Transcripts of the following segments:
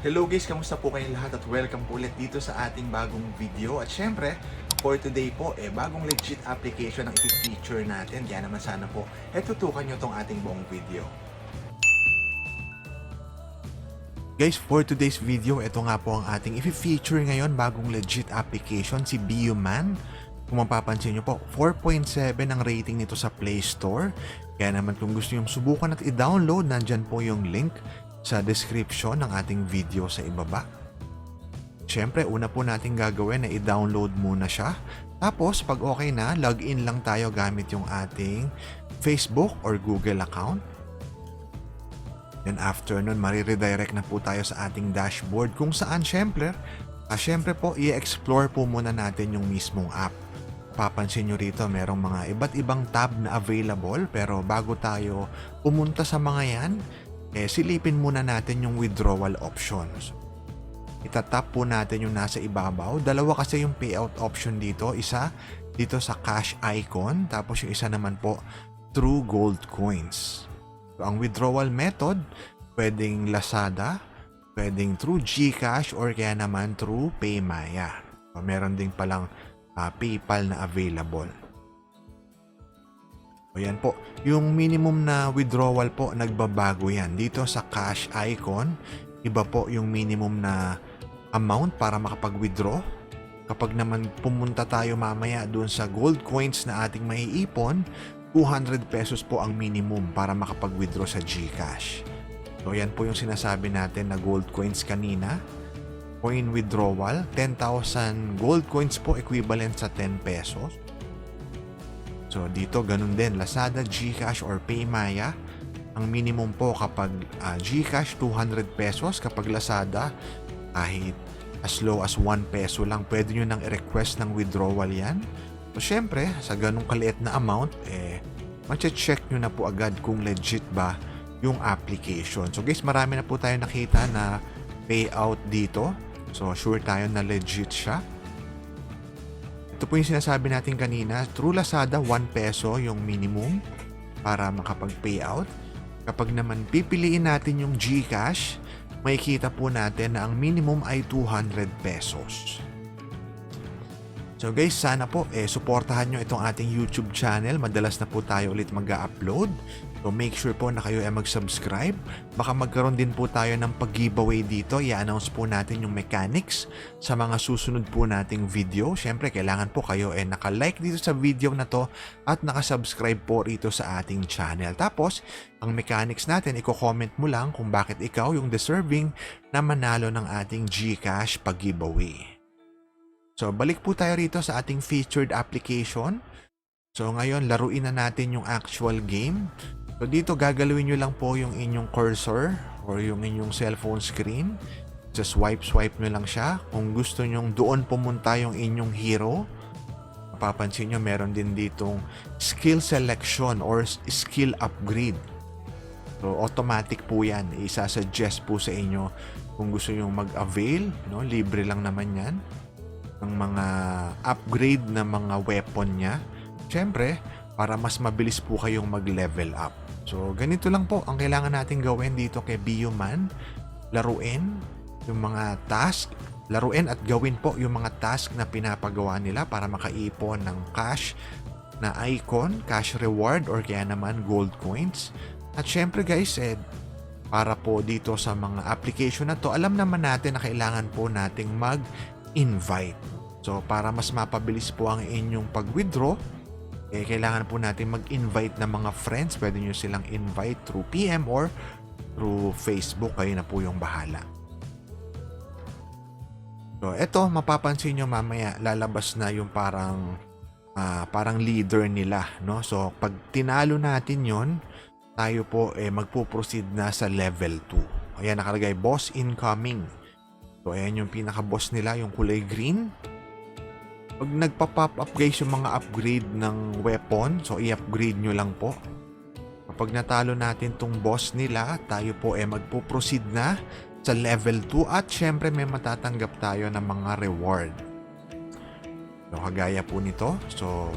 Hello guys, kamusta po kayong lahat at welcome po ulit dito sa ating bagong video. At syempre, for today po, bagong legit application ang i-feature natin. Kaya naman sana po, tutukan nyo tong ating buong video. Guys, for today's video, ito nga po ang ating i-feature ngayon, bagong legit application, si BioMan. Kung mapapansin nyo po, 4.7 ang rating nito sa Play Store. Kaya naman kung gusto nyo subukan at i-download, nandyan po yung link sa description ng ating video sa ibaba. Siyempre, una po natin gagawin na i-download muna siya. Tapos, pag okay na, login lang tayo gamit yung ating Facebook or Google account. Then after nun, mariredirect na po tayo sa ating dashboard kung saan siyempre po, i-explore po muna natin yung mismong app. Papansin nyo rito, merong mga iba't ibang tab na available, pero bago tayo pumunta sa mga yan, silipin muna natin yung withdrawal options. Itatap po natin yung nasa ibabaw. Dalawa kasi yung payout option dito. Isa dito sa cash icon, tapos yung isa naman po through gold coins. So, ang withdrawal method, pwedeng Lazada, pwedeng through GCash, or kaya naman through Paymaya. So, meron din palang PayPal na available. O yan po, yung minimum na withdrawal po, nagbabago yan. Dito sa cash icon, iba po yung minimum na amount para makapag-withdraw. Kapag naman pumunta tayo mamaya doon sa gold coins na ating maiipon, 200 pesos po ang minimum para makapag-withdraw sa GCash. So yan po yung sinasabi natin na gold coins kanina. Coin withdrawal, 10,000 gold coins po equivalent sa 10 pesos. So dito ganun din, Lazada, GCash or Paymaya. Ang minimum po kapag GCash 200 pesos, kapag Lazada kahit as low as 1 peso lang, pwede nyo nang i-request ng withdrawal yan. So syempre, sa ganung kaliit na amount, mache-check nyo na po agad kung legit ba yung application. So guys, marami na po tayo nakita na payout dito. So sure tayo na legit siya. Ito po yung sinasabi natin kanina, through Lazada, 1 peso yung minimum para makapag-payout. Kapag naman pipiliin natin yung GCash, makikita po natin na ang minimum ay 200 pesos. So guys, sana po suportahan nyo itong ating YouTube channel. Madalas na po tayo ulit mag-upload. So make sure po na kayo ay mag-subscribe. Baka magkaroon din po tayo ng pag-giveaway dito. I-announce po natin yung mechanics sa mga susunod po nating video. Siyempre, kailangan po kayo naka-like dito sa video na to at naka-subscribe po rito sa ating channel. Tapos, ang mechanics natin, i-comment mo lang kung bakit ikaw yung deserving na manalo ng ating GCash pag-giveaway. So, balik po tayo rito sa ating featured application. So, ngayon, laruin na natin yung actual game. So, dito gagalawin nyo lang po yung inyong cursor or yung inyong cellphone screen. Just swipe nyo lang siya. Kung gusto nyo doon pumunta yung inyong hero, mapapansin nyo meron din ditong skill selection or skill upgrade. So, automatic po yan. Isa-suggest po sa inyo kung gusto nyo mag-avail. No? Libre lang naman yan ng mga upgrade na mga weapon niya. Siyempre, para mas mabilis po kayong mag-level up. So, ganito lang po ang kailangan natin gawin dito kay BioMan. Laruin yung mga task. Laruin at gawin po yung mga task na pinapagawa nila para makaipon ng cash na icon, cash reward, or kaya naman gold coins. At siyempre guys, para po dito sa mga application na to, alam naman natin na kailangan po nating mag-invite. So, para mas mapabilis po ang inyong pag-withdraw, kailangan po natin mag-invite ng mga friends. Pwede nyo silang invite through PM or through Facebook. Kayo na po yung bahala. So, eto, mapapansin nyo mamaya, lalabas na yung parang leader nila. No? So, pag tinalo natin yon, tayo po magpo-proceed na sa level 2. Ayan, nakalagay, boss incoming. So, ayan yung pinaka-boss nila, yung kulay green. Pag nagpa-pop up guys yung mga upgrade ng weapon, so i-upgrade nyo lang po. Kapag natalo natin tong boss nila, tayo po magpo-proceed na sa level 2 at syempre may matatanggap tayo ng mga reward. So kagaya po nito, so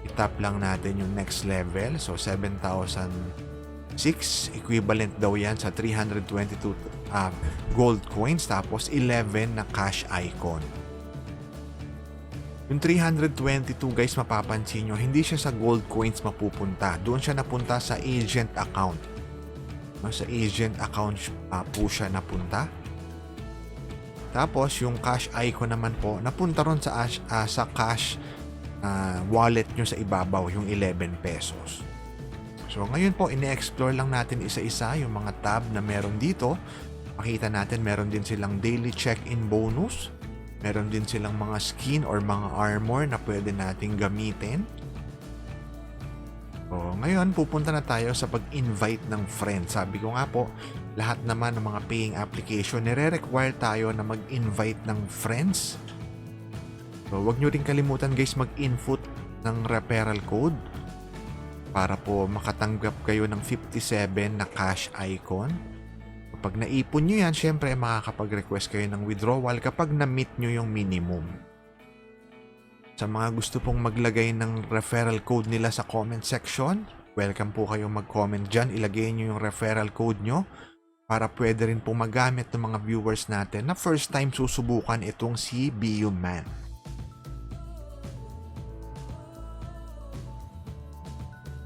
itap lang natin yung next level, so 7,006 equivalent daw yan sa 322 gold coins, tapos 11 na cash icon. Yung 322 guys, mapapansin nyo, hindi siya sa gold coins mapupunta. Doon siya napunta sa agent account. Sa agent account po siya napunta. Tapos yung cash icon naman po, napunta ron sa cash wallet nyo sa ibabaw, yung 11 pesos. So ngayon po, ine-explore lang natin isa-isa yung mga tab na meron dito. Makita natin meron din silang daily check-in bonus. Meron din silang mga skin or mga armor na pwede nating gamitin. So, ngayon, pupunta na tayo sa pag-invite ng friends. Sabi ko nga po, lahat naman ng mga paying application, nire-require tayo na mag-invite ng friends. So, wag nyo rin kalimutan guys mag-input ng referral code para po makatanggap kayo ng 57 na cash icon. Kapag naipon nyo yan, syempre makakapag-request kayo ng withdrawal kapag na-meet nyo yung minimum. Sa mga gusto pong maglagay ng referral code nila sa comment section, welcome po kayong mag-comment dyan. Ilagay nyo yung referral code nyo para pwede rin po magamit ng mga viewers natin na first time susubukan itong si BU Man.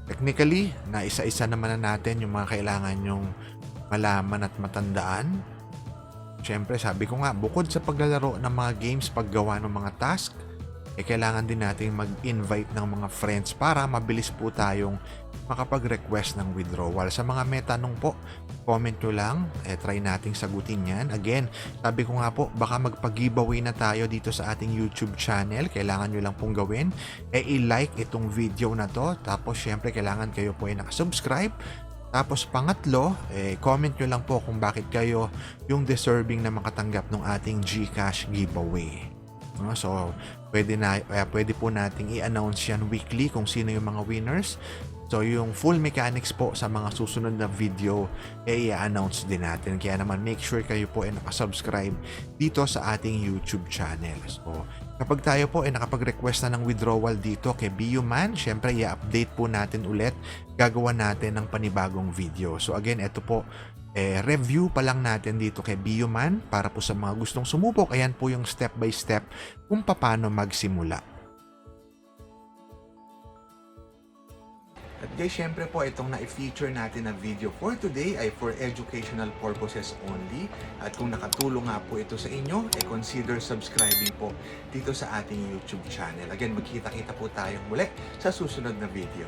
Technically, na isa-isa naman na natin yung mga kailangan yung malaman at matandaan. Siyempre, sabi ko nga, bukod sa paglalaro ng mga games, paggawa ng mga task, kailangan din natin mag-invite ng mga friends para mabilis po tayong makapag-request ng withdrawal. Sa mga may tanong po, comment nyo lang, try nating sagutin yan. Again, sabi ko nga po, baka magpag-giveaway na tayo dito sa ating YouTube channel. Kailangan nyo lang pong gawin, i-like itong video na to. Tapos, syempre, kailangan kayo po ay nakasubscribe. Tapos pangatlo, comment nyo lang po kung bakit kayo yung deserving na makatanggap ng ating GCash giveaway. So, pwede po nating i-announce yan weekly kung sino yung mga winners. So, yung full mechanics po sa mga susunod na video, i-announce din natin. Kaya naman, make sure kayo po ay nakasubscribe dito sa ating YouTube channel. So, kapag tayo po ay nakapag-request na ng withdrawal dito kay BU Man, syempre i-update po natin ulit. Gagawa natin ng panibagong video. So again, ito po, review pa lang natin dito kay BU Man para po sa mga gustong sumubok. Ayan po yung step by step kung paano magsimula. At guys, syempre po itong na-feature natin na video for today ay for educational purposes only. At kung nakatulong nga po ito sa inyo, consider subscribing po dito sa ating YouTube channel. Again, magkita-kita po tayong muli sa susunod na video.